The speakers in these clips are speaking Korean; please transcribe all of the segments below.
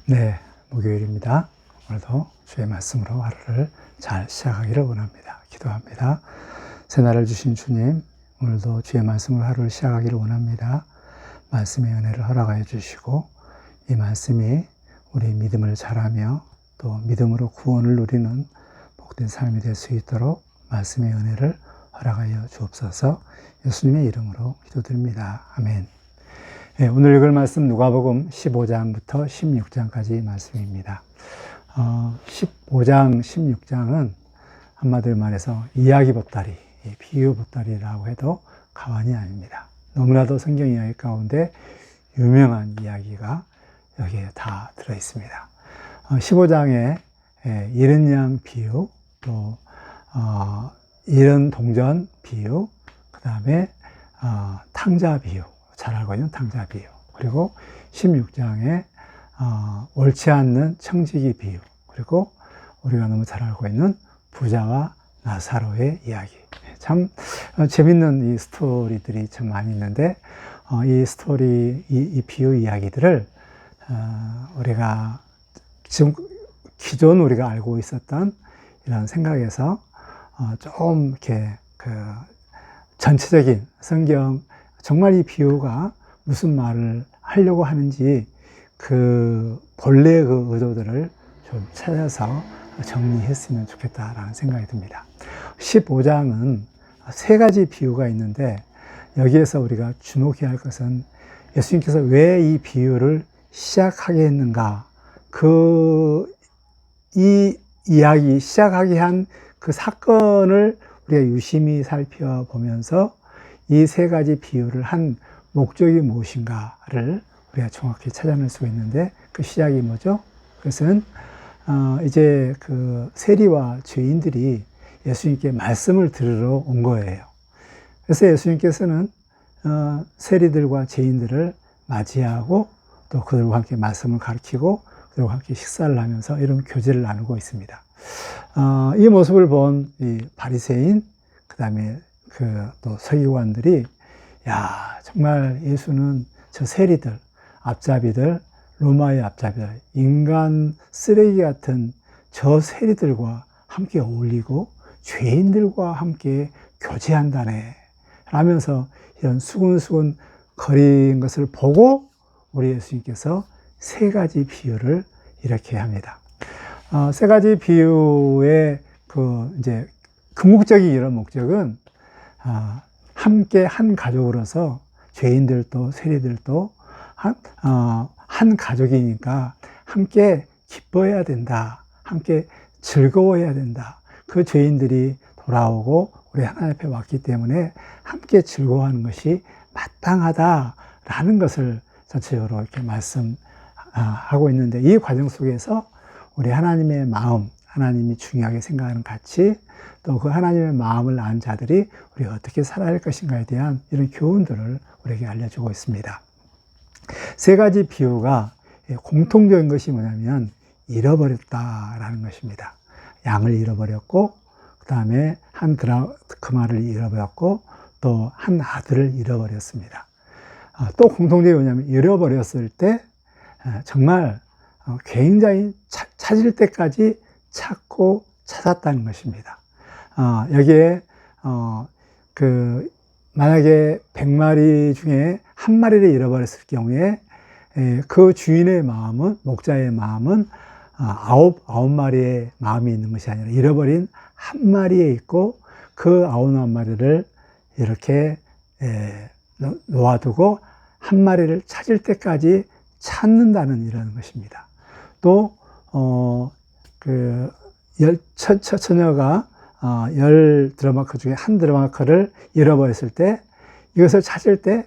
네, 목요일입니다. 오늘도 주의 말씀으로 하루를 잘 시작하기를 원합니다. 기도합니다. 새날을 주신 주님, 오늘도 주의 말씀으로 하루를 시작하기를 원합니다. 말씀의 은혜를 허락하여 주시고 이 말씀이 우리 믿음을 자라며 또 믿음으로 구원을 누리는 복된 삶이 될 수 있도록 말씀의 은혜를 허락하여 주옵소서. 예수님의 이름으로 기도드립니다. 아멘. 네, 오늘 읽을 말씀 누가복음 15장부터 16장까지 말씀입니다. 15장, 16장은 한마디로 말해서 이야기 보따리, 비유 보따리라고 해도 과언이 아닙니다. 너무나도 성경 이야기 가운데 유명한 이야기가 여기에 다 들어있습니다. 15장에 잃은 양 비유, 또 잃은 동전 비유, 그 다음에 탕자 비유, 잘 알고 있는 탕자 비유, 그리고 16장에 옳지 않는 청지기 비유, 그리고 우리가 너무 잘 알고 있는 부자와 나사로의 이야기. 참 재밌는 이 스토리들이 참 많이 있는데 이 스토리, 이 비유 이야기들을 우리가 지금 기존 우리가 알고 있었던 이런 생각에서 좀 이렇게 전체적인 성경, 정말 이 비유가 무슨 말을 하려고 하는지 본래의 의도들을 좀 찾아서 정리했으면 좋겠다라는 생각이 듭니다. 15장은 세 가지 비유가 있는데 여기에서 우리가 주목해야 할 것은 예수님께서 왜 이 비유를 시작하게 했는가, 이 이야기 시작하게 한 그 사건을 우리가 유심히 살펴보면서 이 세 가지 비유를 한 목적이 무엇인가를 우리가 정확히 찾아낼 수가 있는데 그 시작이 뭐죠? 그것은 이제 세리와 죄인들이 예수님께 말씀을 들으러 온 거예요. 그래서 예수님께서는 세리들과 죄인들을 맞이하고 또 그들과 함께 말씀을 가르치고 그들과 함께 식사를 하면서 이런 교제를 나누고 있습니다. 이 모습을 본 이 바리새인, 그 다음에 또 서기관들이, 야, 정말 예수는 저 세리들, 앞잡이들, 로마의 앞잡이들, 인간 쓰레기 같은 저 세리들과 함께 어울리고 죄인들과 함께 교제한다네 라면서 이런 수근수근 거린 것을 보고 우리 예수님께서 세 가지 비유를 이렇게 합니다. 세 가지 비유의 이제 궁극적인 이런 목적은 함께 한 가족으로서 죄인들도 세리들도 한 가족이니까 함께 기뻐해야 된다. 함께 즐거워해야 된다. 그 죄인들이 돌아오고 우리 하나님 앞에 왔기 때문에 함께 즐거워하는 것이 마땅하다라는 것을 전체적으로 이렇게 말씀하고 있는데 이 과정 속에서 우리 하나님의 마음, 하나님이 중요하게 생각하는 가치, 또 그 하나님의 마음을 안 자들이 우리가 어떻게 살아야 할 것인가에 대한 이런 교훈들을 우리에게 알려주고 있습니다. 세 가지 비유가 공통적인 것이 뭐냐면 잃어버렸다라는 것입니다. 양을 잃어버렸고, 그 다음에 한 드라크마를 잃어버렸고, 또 한 아들을 잃어버렸습니다. 또 공통적인 게 뭐냐면 잃어버렸을 때 정말 굉장히 찾을 때까지 찾고 찾았다는 것입니다. 여기에 만약에 100마리 중에 한 마리를 잃어버렸을 경우에 그 주인의 마음은, 목자의 마음은 아홉 마리의 마음이 있는 것이 아니라 잃어버린 한 마리에 있고 그 9마리를 이렇게 놓아두고 한 마리를 찾을 때까지 찾는다는 이런 것입니다. 또 처녀가 10드라마크 중에 한 드라마크를 잃어버렸을 때 이것을 찾을 때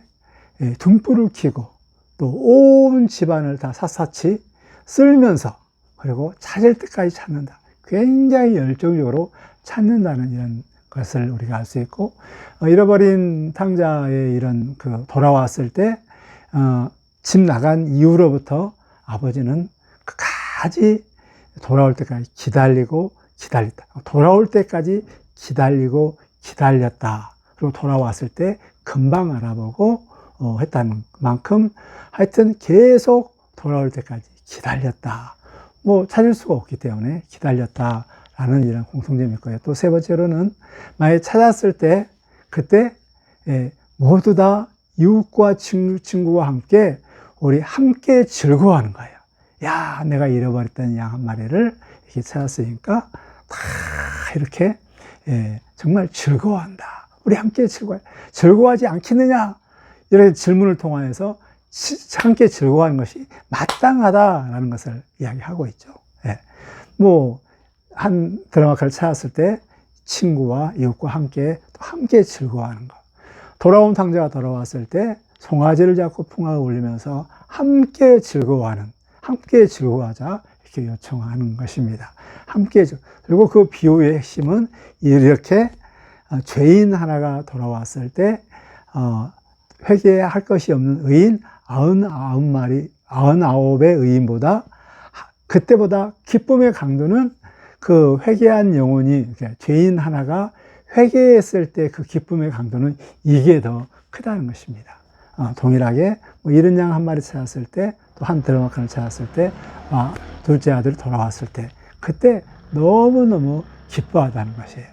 등불을 켜고 또 온 집안을 다 샅샅이 쓸면서 그리고 찾을 때까지 찾는다. 굉장히 열정적으로 찾는다는 이런 것을 우리가 알 수 있고, 잃어버린 탕자의 이런 돌아왔을 때 집 나간 이후로부터 아버지는 끝까지 돌아올 때까지 기다리고 기다렸다. 돌아올 때까지 기다리고 기다렸다. 그리고 돌아왔을 때 금방 알아보고 했다는 만큼 하여튼 계속 돌아올 때까지 기다렸다. 뭐 찾을 수가 없기 때문에 기다렸다라는 이런 공통점이 있고요. 또 세 번째로는 만약에 찾았을 때 그때 모두 다 이웃과 친구와 함께 우리 함께 즐거워하는 거예요. 야, 내가 잃어버렸던 양 한 마리를 이렇게 찾았으니까 다 이렇게 정말 즐거워한다. 우리 함께 즐거워하지 않겠느냐? 이런 질문을 통하여서 함께 즐거워하는 것이 마땅하다라는 것을 이야기하고 있죠. 뭐 한 드라마카를 찾았을 때 친구와 이웃과 함께 또 함께 즐거워하는 것. 돌아온 탕자가 돌아왔을 때 송아지를 잡고 풍악을 울리면서 함께 즐거워하는, 함께 즐거워하자 이렇게 요청하는 것입니다. 함께 그리고 그 비유의 핵심은 이렇게 죄인 하나가 돌아왔을 때 회개할 것이 없는 의인 99의 의인보다 그때보다 기쁨의 강도는 그 회개한 영혼이, 죄인 하나가 회개했을 때 그 기쁨의 강도는 이게 더 크다는 것입니다. 동일하게 뭐 이른 양 한 마리 찾았을 때, 또 한 드라마칸을 찾았을 때, 둘째 아들이 돌아왔을 때, 그때 너무너무 기뻐하다는 것이에요.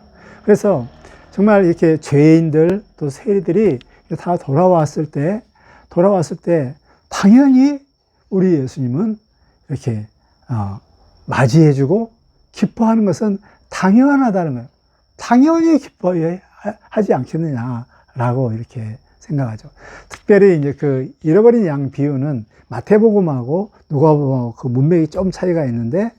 그래서 정말 이렇게 죄인들 또 세리들이 다 돌아왔을 때 당연히 우리 예수님은 이렇게 맞이해주고 기뻐하는 것은 당연하다는 거예요. 당연히 기뻐하지 않겠느냐라고 이렇게 생각하죠. 특별히 이제 그 잃어버린 양 비유는 마태복음하고 누가복음하고 그 문맥이 좀 차이가 있는데,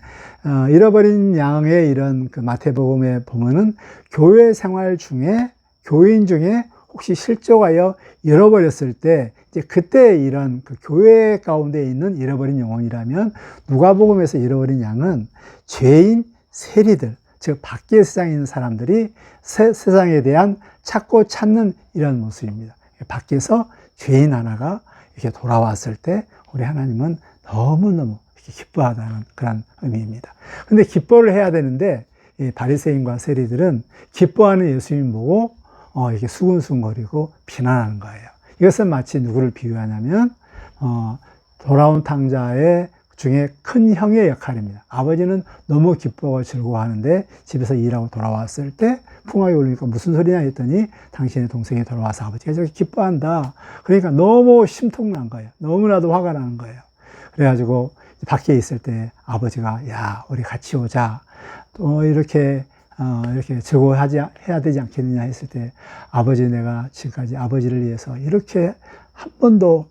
잃어버린 양의 이런 그 마태복음에 보면은 교회 생활 중에, 교인 중에 혹시 실족하여 잃어버렸을 때, 이제 그때 이런 그 교회 가운데 있는 잃어버린 영혼이라면, 누가복음에서 잃어버린 양은 죄인 세리들, 즉 밖에 세상에 있는 사람들이 세상에 대한 찾고 찾는 이런 모습입니다. 밖에서 죄인 하나가 이렇게 돌아왔을 때 우리 하나님은 너무너무 이렇게 기뻐하다는 그런 의미입니다. 근데 기뻐를 해야 되는데 이 바리새인과 세리들은 기뻐하는 예수님 보고 이렇게 수근수근거리고 비난하는 거예요. 이것은 마치 누구를 비유하냐면 돌아온 탕자의 중에 큰 형의 역할입니다. 아버지는 너무 기뻐하고 즐거워하는데 집에서 일하고 돌아왔을 때 풍악이 울리니까 무슨 소리냐 했더니 당신의 동생이 돌아와서 아버지가 저렇게 기뻐한다. 그러니까 너무 심통난 거예요. 너무나도 화가 나는 거예요. 그래가지고 밖에 있을 때 아버지가 야, 우리 같이 오자. 또 이렇게 즐거워해야 되지 않겠느냐 했을 때 아버지, 내가 지금까지 아버지를 위해서 이렇게 한 번도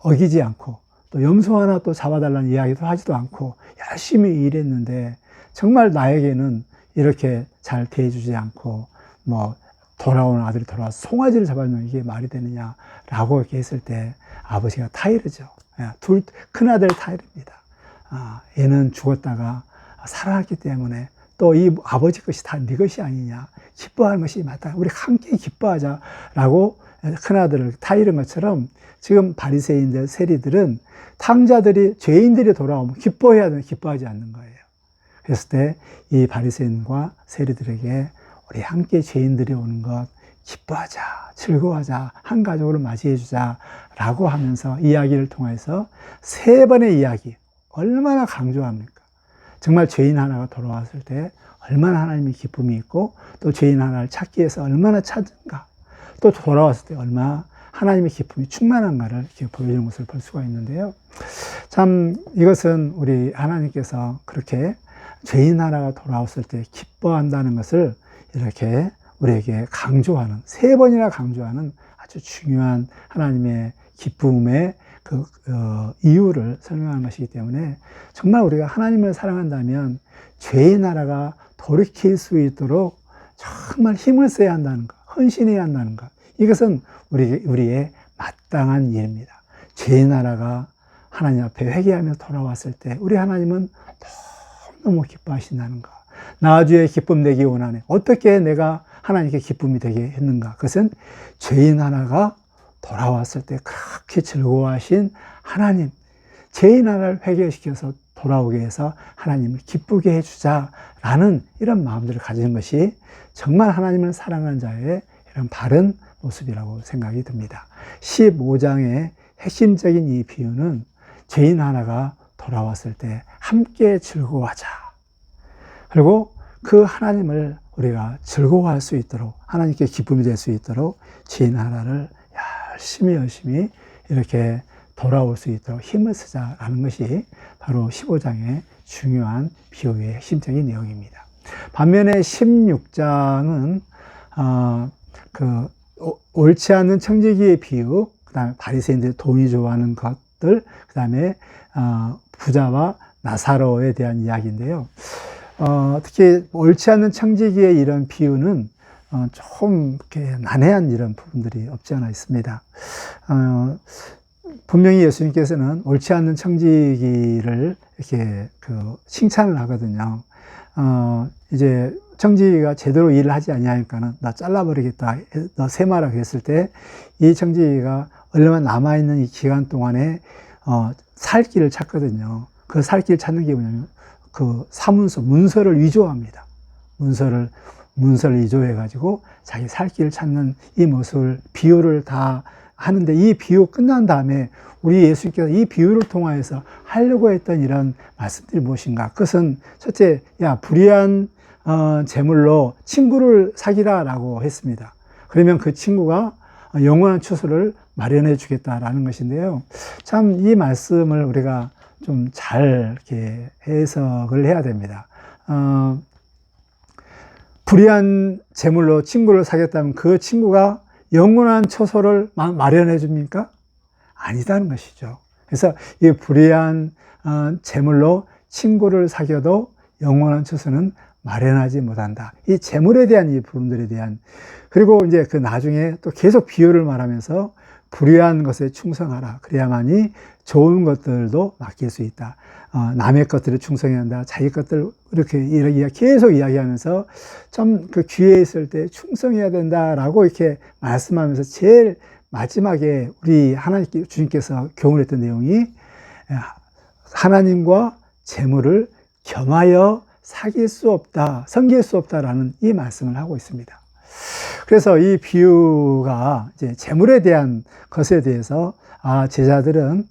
어기지 않고 또 염소 하나 또 잡아달라는 이야기도 하지도 않고 열심히 일했는데 정말 나에게는 이렇게 잘 대해주지 않고 뭐 돌아온 아들이 돌아와서 송아지를 잡아주면 이게 말이 되느냐라고 이렇게 했을 때 아버지가 타이르죠. 큰아들 타이르입니다. 얘는 죽었다가 살아났기 때문에 또 이 아버지 것이 다 네 것이 아니냐, 기뻐하는 것이 맞다, 우리 함께 기뻐하자라고 큰아들을 타이른 것처럼 지금 바리새인들, 세리들은 탕자들이, 죄인들이 돌아오면 기뻐해야 되는데 기뻐하지 않는 거예요. 그랬을 때 이 바리새인과 세리들에게 우리 함께 죄인들이 오는 것 기뻐하자, 즐거워하자, 한 가족으로 맞이해주자 라고 하면서 이야기를 통해서 세 번의 이야기, 얼마나 강조합니까? 정말 죄인 하나가 돌아왔을 때 얼마나 하나님의 기쁨이 있고 또 죄인 하나를 찾기 위해서 얼마나 찾은가, 또 돌아왔을 때 얼마나 하나님의 기쁨이 충만한가를 이렇게 보여주는 것을 볼 수가 있는데요. 참 이것은 우리 하나님께서 그렇게 죄인 하나가 돌아왔을 때 기뻐한다는 것을 이렇게 우리에게 강조하는, 세 번이나 강조하는 아주 중요한 하나님의 기쁨의 그 이유를 설명하는 것이기 때문에 정말 우리가 하나님을 사랑한다면 죄인 하나가 돌이킬 수 있도록 정말 힘을 써야 한다는 것, 헌신해야 한다는 것, 이것은 우리의 마땅한 일입니다. 죄인 하나가 하나님 앞에 회개하며 돌아왔을 때 우리 하나님은 너무 기뻐하신다는 것. 나 주의 기쁨 되기 원하네. 어떻게 내가 하나님께 기쁨이 되게 했는가? 그것은 죄인 하나가 돌아왔을 때 그렇게 즐거워하신 하나님, 죄인 하나를 회개시켜서 돌아오게 해서 하나님을 기쁘게 해주자라는 이런 마음들을 가지는 것이 정말 하나님을 사랑하는 자의 이런 바른 모습이라고 생각이 듭니다. 15장의 핵심적인 이 비유는 죄인 하나가 돌아왔을 때 함께 즐거워하자. 그리고 그 하나님을 우리가 즐거워할 수 있도록, 하나님께 기쁨이 될 수 있도록 지인 하나를 열심히 이렇게 돌아올 수 있도록 힘을 쓰자라는 것이 바로 15장의 중요한 비유의 핵심적인 내용입니다. 반면에 16장은 옳지 않은 청지기의 비유, 그 다음에 바리새인들이 돈이 좋아하는 것들, 그 다음에 부자와 나사로에 대한 이야기인데요. 특히 옳지 않은 청지기의 이런 비유는 좀 이렇게 난해한 이런 부분들이 없지 않아 있습니다. 분명히 예수님께서는 옳지 않는 청지기를 이렇게 칭찬을 하거든요. 이제 청지기가 제대로 일을 하지 아니하니까는 나 잘라버리겠다, 너 세마라 그랬을 때 이 청지기가 얼마 남아있는 이 기간 동안에 살 길을 찾거든요. 그 살 길을 찾는 게 뭐냐면 문서를 위조합니다. 문서를 위조해가지고 자기 살 길을 찾는 이 모습을, 비유를 다 하는데, 이 비유 끝난 다음에 우리 예수님께서 이 비유를 통하여서 하려고 했던 이런 말씀들이 무엇인가? 그것은 첫째, 불의한 재물로 친구를 사귀라라고 했습니다. 그러면 그 친구가 영원한 처소를 마련해 주겠다라는 것인데요. 참 이 말씀을 우리가 좀 잘 이렇게 해석을 해야 됩니다. 불의한 재물로 친구를 사귀었다면 그 친구가 영원한 처소를 마련해 줍니까? 아니다는 것이죠. 그래서 이 불의한 재물로 친구를 사귀어도 영원한 처소는 마련하지 못한다. 이 재물에 대한 이 부분들에 대한, 그리고 이제 그 나중에 또 계속 비유를 말하면서 불의한 것에 충성하라. 그래야만이 좋은 것들도 맡길 수 있다. 남의 것들에 충성해야 한다. 자기 것들 이렇게 계속 이야기하면서 좀 그 기회에 있을 때 충성해야 된다라고 이렇게 말씀하면서 제일 마지막에 우리 하나님께 주님께서 교훈했던 내용이 하나님과 재물을 겸하여 사귈 수 없다, 섬길 수 없다라는 이 말씀을 하고 있습니다. 그래서 이 비유가 이제 재물에 대한 것에 대해서 제자들은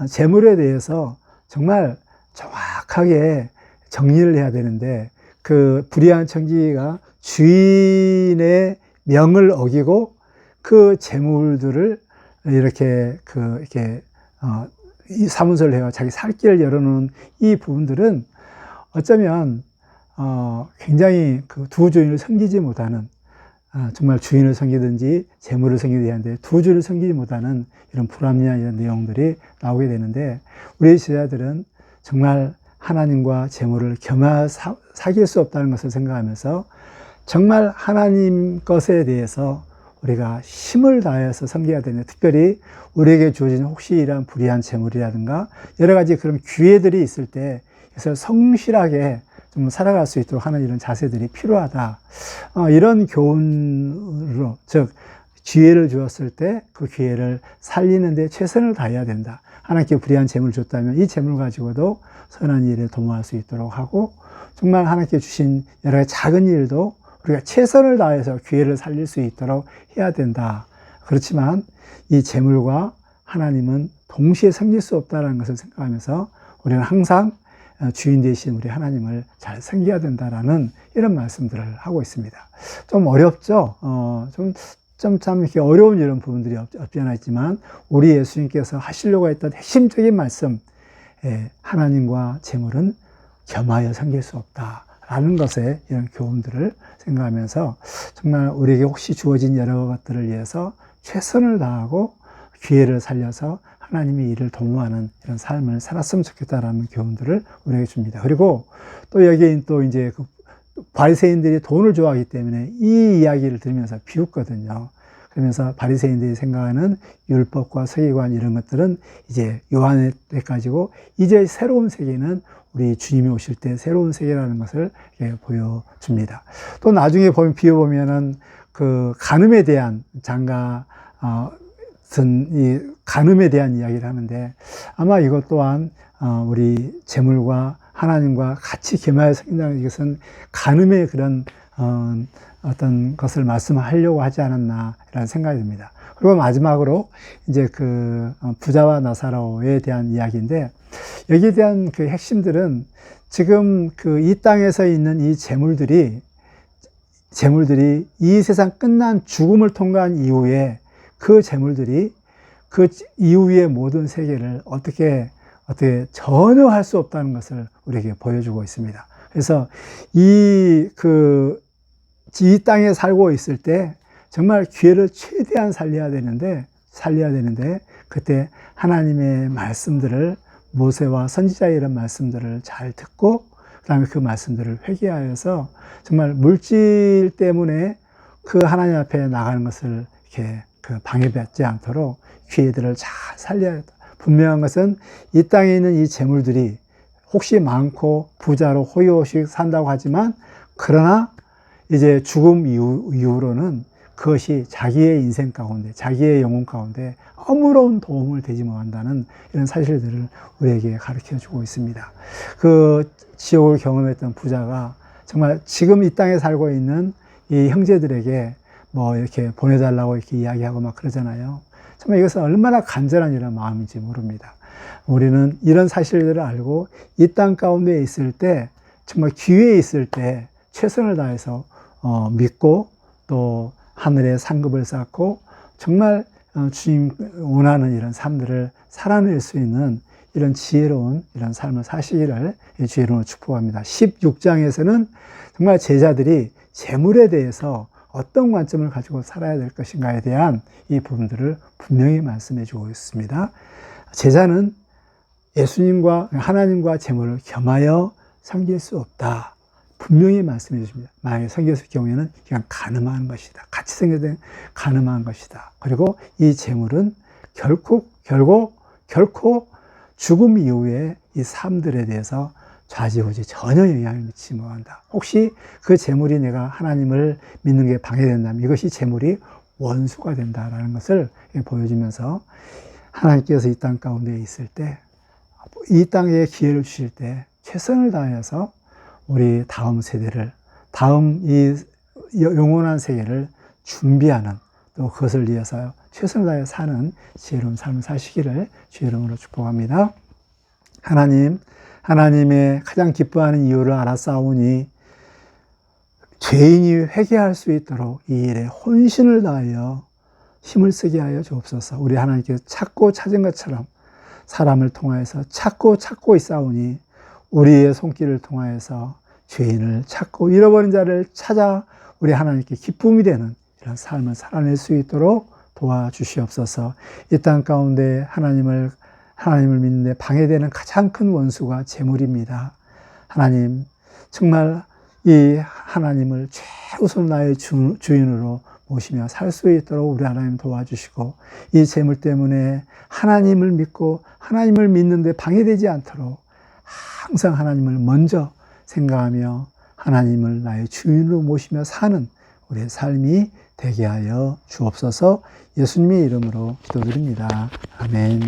재물에 대해서 정말 정확하게 정리를 해야 되는데, 그 불의한 청지기가 주인의 명을 어기고 그 재물들을 이렇게 이 사문서를 해가 자기 살 길을 열어놓은 이 부분들은 어쩌면 굉장히 그 두 주인을 섬기지 못하는, 정말 주인을 섬기든지 재물을 섬기든지 하는데 두 주를 섬기지 못하는 이런 불합리한 이런 내용들이 나오게 되는데, 우리 제자들은 정말 하나님과 재물을 겸하 사귈 수 없다는 것을 생각하면서 정말 하나님 것에 대해서 우리가 힘을 다해서 섬겨야 되는, 특별히 우리에게 주어진 혹시 이러한 불의한 재물이라든가 여러 가지 그런 기회들이 있을 때 그래서 성실하게 좀 살아갈 수 있도록 하는 이런 자세들이 필요하다. 이런 교훈으로, 즉 기회를 주었을 때 그 기회를 살리는 데 최선을 다해야 된다. 하나님께 불의한 재물을 줬다면 이 재물 가지고도 선한 일에 도모할 수 있도록 하고, 정말 하나님께 주신 여러 가지 작은 일도 우리가 최선을 다해서 기회를 살릴 수 있도록 해야 된다. 그렇지만 이 재물과 하나님은 동시에 섬길 수 없다는 것을 생각하면서 우리는 항상 주인 되신 우리 하나님을 잘 섬겨야 된다라는 이런 말씀들을 하고 있습니다. 좀 어렵죠? 참 이렇게 어려운 이런 부분들이 없지 않아 있지만, 우리 예수님께서 하시려고 했던 핵심적인 말씀, 하나님과 재물은 겸하여 섬길 수 없다라는 것에 이런 교훈들을 생각하면서 정말 우리에게 혹시 주어진 여러 것들을 위해서 최선을 다하고 기회를 살려서 하나님의 일을 도모하는 이런 삶을 살았으면 좋겠다라는 교훈들을 우리에게 줍니다. 그리고 또 여기에 또 이제 그 바리새인들이 돈을 좋아하기 때문에 이 이야기를 들으면서 비웃거든요. 그러면서 바리새인들이 생각하는 율법과 서기관 이런 것들은 이제 요한의 때까지고, 이제 새로운 세계는 우리 주님이 오실 때 새로운 세계라는 것을 보여줍니다. 또 나중에 비유 보면은 그 간음에 대한 이 간음에 대한 이야기를 하는데, 아마 이것 또한 우리 재물과 하나님과 같이 겸하여 섬긴다는 것은 간음의 그런 어떤 것을 말씀하려고 하지 않았나라는 생각이 듭니다. 그리고 마지막으로 이제 그 부자와 나사로에 대한 이야기인데, 여기에 대한 그 핵심들은 지금 그 이 땅에서 있는 이 재물들이 이 세상 끝난 죽음을 통과한 이후에 그 재물들이 그 이후의 모든 세계를 어떻게 전혀 할 수 없다는 것을 우리에게 보여주고 있습니다. 그래서 이 땅에 살고 있을 때 정말 기회를 최대한 살려야 되는데 그때 하나님의 말씀들을, 모세와 선지자의 이런 말씀들을 잘 듣고 그 다음에 그 말씀들을 회개하여서 정말 물질 때문에 그 하나님 앞에 나가는 것을 이렇게 방해받지 않도록 기회들을 잘 살려야 한다. 분명한 것은 이 땅에 있는 이 재물들이 혹시 많고 부자로 호의호식 산다고 하지만, 그러나 이제 죽음 이후로는 그것이 자기의 인생 가운데, 자기의 영혼 가운데 아무런 도움을 되지 못한다는 이런 사실들을 우리에게 가르쳐 주고 있습니다. 그 지옥을 경험했던 부자가 정말 지금 이 땅에 살고 있는 이 형제들에게 뭐 이렇게 보내달라고 이렇게 이야기하고 막 그러잖아요. 정말 이것은 얼마나 간절한 이런 마음인지 모릅니다. 우리는 이런 사실들을 알고 이 땅 가운데 있을 때, 정말 기회에 있을 때 최선을 다해서 믿고 또 하늘의 상급을 쌓고 정말 주님 원하는 이런 삶들을 살아낼 수 있는 이런 지혜로운 이런 삶을 사시기를 주의 이름으로 축복합니다. 16장에서는 정말 제자들이 재물에 대해서 어떤 관점을 가지고 살아야 될 것인가에 대한 이 부분들을 분명히 말씀해 주고 있습니다. 제자는 예수님과 하나님과 재물을 겸하여 섬길 수 없다. 분명히 말씀해 주십니다. 만약에 섬겼을 경우에는 그냥 가늠한 것이다. 같이 섬겨야 가늠한 것이다. 그리고 이 재물은 결코 죽음 이후에 이 삶들에 대해서 좌지우지 전혀 영향을 미치지 못한다. 혹시 그 재물이 내가 하나님을 믿는 게 방해된다면 이것이 재물이 원수가 된다라는 것을 보여주면서, 하나님께서 이 땅 가운데 있을 때, 이 땅에 기회를 주실 때 최선을 다해서 우리 다음 세대를, 다음 이 영원한 세계를 준비하는, 또 그것을 위해서 최선을 다해 사는 지혜로운 삶을 사시기를 주의 이름으로 축복합니다. 하나님의 가장 기뻐하는 이유를 알았사오니 죄인이 회개할 수 있도록 이 일에 혼신을 다하여 힘을 쓰게 하여 주옵소서. 우리 하나님께서 찾고 찾은 것처럼 사람을 통하여서 찾고 있사오니 우리의 손길을 통하여서 죄인을 찾고 잃어버린 자를 찾아 우리 하나님께 기쁨이 되는 이런 삶을 살아낼 수 있도록 도와주시옵소서. 이 땅 가운데 하나님을 믿는데 방해되는 가장 큰 원수가 재물입니다. 하나님, 정말 이 하나님을 최우선 나의 주인으로 모시며 살 수 있도록 우리 하나님 도와주시고, 이 재물 때문에 하나님을 믿고 하나님을 믿는데 방해되지 않도록 항상 하나님을 먼저 생각하며 하나님을 나의 주인으로 모시며 사는 우리의 삶이 되게 하여 주옵소서. 예수님의 이름으로 기도드립니다. 아멘.